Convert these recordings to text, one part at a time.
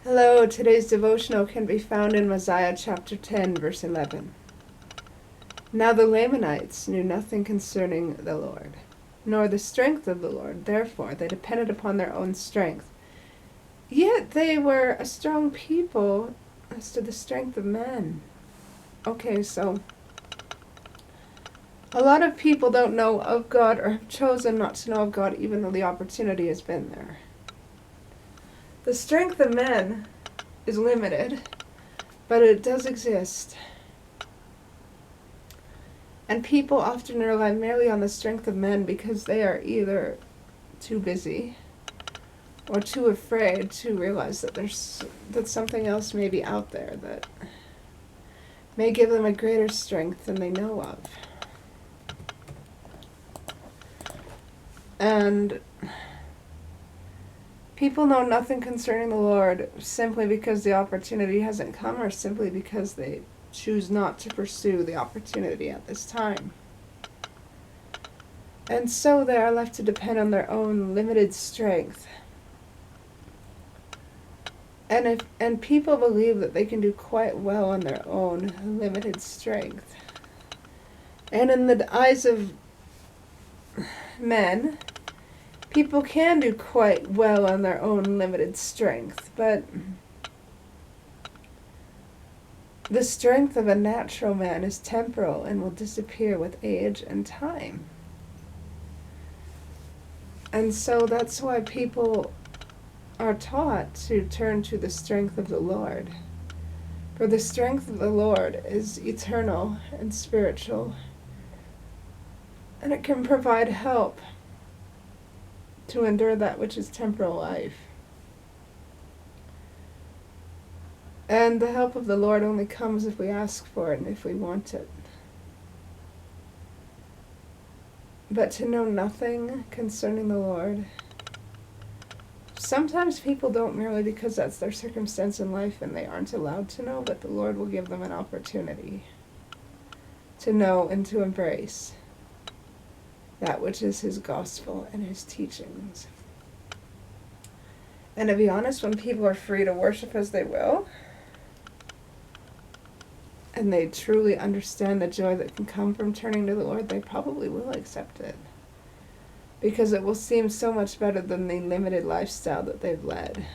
Hello, today's devotional can be found in Mosiah chapter 10, verse 11. Now the Lamanites knew nothing concerning the Lord, nor the strength of the Lord. Therefore they depended upon their own strength. Yet they were a strong people as to the strength of men. Okay, so a lot of people don't know of God or have chosen not to know of God even though the opportunity has been there. The strength of men is limited, but it does exist. And people often rely merely on the strength of men because they are either too busy or too afraid to realize that something else may be out there that may give them a greater strength than they know of. And people know nothing concerning the Lord simply because the opportunity hasn't come, or simply because they choose not to pursue the opportunity at this time. And so they are left to depend on their own limited strength. And people believe that they can do quite well on their own limited strength. And in the eyes of men, people can do quite well on their own limited strength, but the strength of a natural man is temporal and will disappear with age and time. And so that's why people are taught to turn to the strength of the Lord. For the strength of the Lord is eternal and spiritual, and it can provide help to endure that which is temporal life. And the help of the Lord only comes if we ask for it and if we want it. But to know nothing concerning the Lord, sometimes people don't merely because that's their circumstance in life and they aren't allowed to know, but the Lord will give them an opportunity to know and to embrace that which is His gospel and His teachings. And to be honest, when people are free to worship as they will, and they truly understand the joy that can come from turning to the Lord, they probably will accept it. Because it will seem so much better than the limited lifestyle that they've led.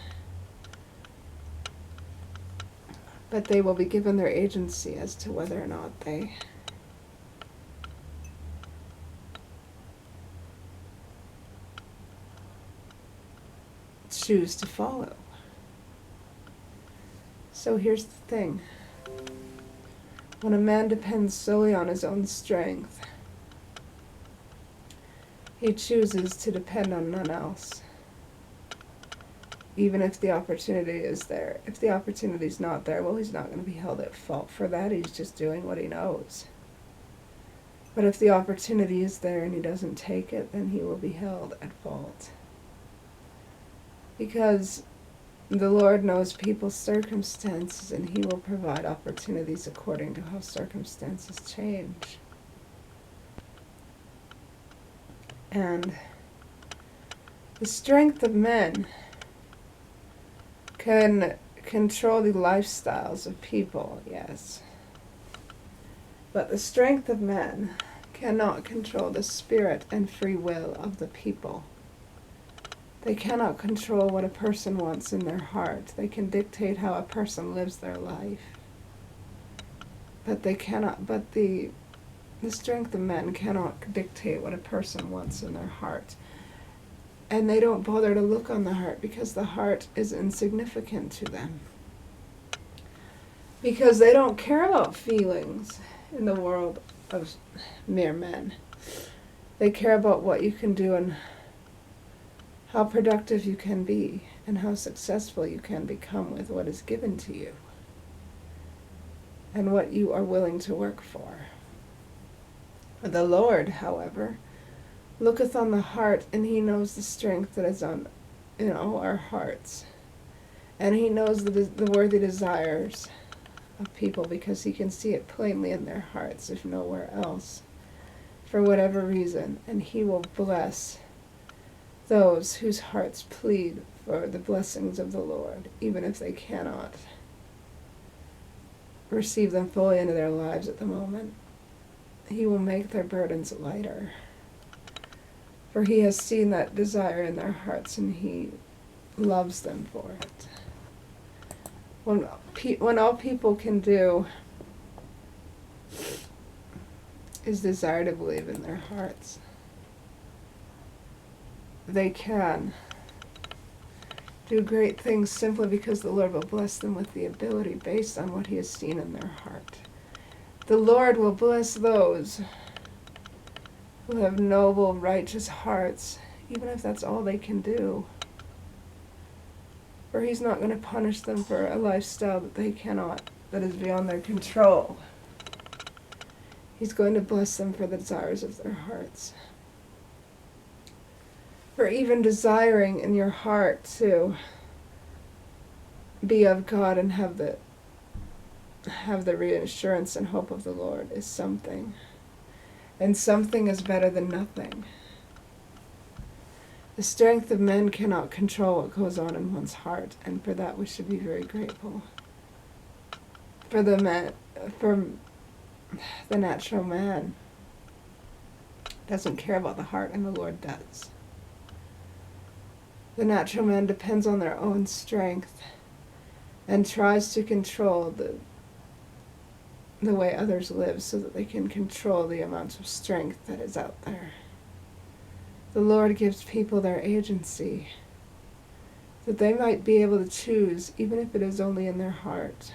But they will be given their agency as to whether or not they choose to follow. So here's the thing. When a man depends solely on his own strength, he chooses to depend on none else. Even if the opportunity is there. If the opportunity is not there, well, he's not going to be held at fault for that. He's just doing what he knows. But if the opportunity is there and he doesn't take it, then he will be held at fault. Because the Lord knows people's circumstances, and He will provide opportunities according to how circumstances change. And the strength of men can control the lifestyles of people, yes. But the strength of men cannot control the spirit and free will of the people. They cannot control what a person wants in their heart. They can dictate how a person lives their life. But they cannot, the strength of men cannot dictate what a person wants in their heart. And they don't bother to look on the heart because the heart is insignificant to them. Because they don't care about feelings in the world of mere men. They care about what you can do and how productive you can be and how successful you can become with what is given to you and what you are willing to work for. The Lord, however, looketh on the heart, and He knows the strength that is in all our hearts. And He knows the worthy desires of people because He can see it plainly in their hearts, if nowhere else, for whatever reason. And He will bless those whose hearts plead for the blessings of the Lord, even if they cannot receive them fully into their lives at the moment. He will make their burdens lighter. For he has seen that desire in their hearts, and he loves them for it. When all people can do is desire to believe in their hearts, they can do great things simply because the Lord will bless them with the ability based on what he has seen in their heart. The Lord will bless those who have noble, righteous hearts, even if that's all they can do. For he's not going to punish them for a lifestyle that is beyond their control. He's going to bless them for the desires of their hearts. For even desiring in your heart to be of God and have the reassurance and hope of the Lord is something. And something is better than nothing. The strength of men cannot control what goes on in one's heart, and for that we should be very grateful. For the natural man doesn't care about the heart, and the Lord does. The natural man depends on their own strength and tries to control the way others live so that they can control the amount of strength that is out there. The Lord gives people their agency, that they might be able to choose, even if it is only in their heart,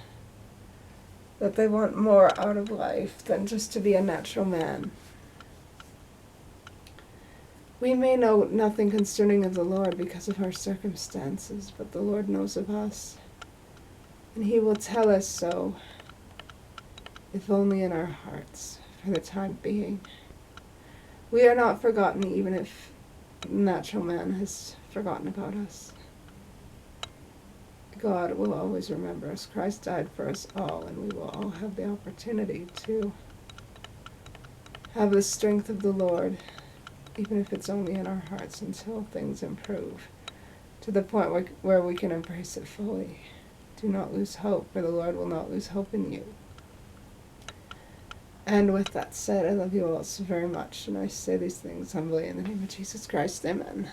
that they want more out of life than just to be a natural man. We may know nothing concerning of the Lord because of our circumstances, but the Lord knows of us, and he will tell us so, if only in our hearts, for the time being. We are not forgotten, even if natural man has forgotten about us. God will always remember us. Christ died for us all, and we will all have the opportunity to have the strength of the Lord, even if it's only in our hearts, until things improve to the point where we can embrace it fully. Do not lose hope, for the Lord will not lose hope in you. And with that said, I love you all so very much, and I say these things humbly in the name of Jesus Christ. Amen.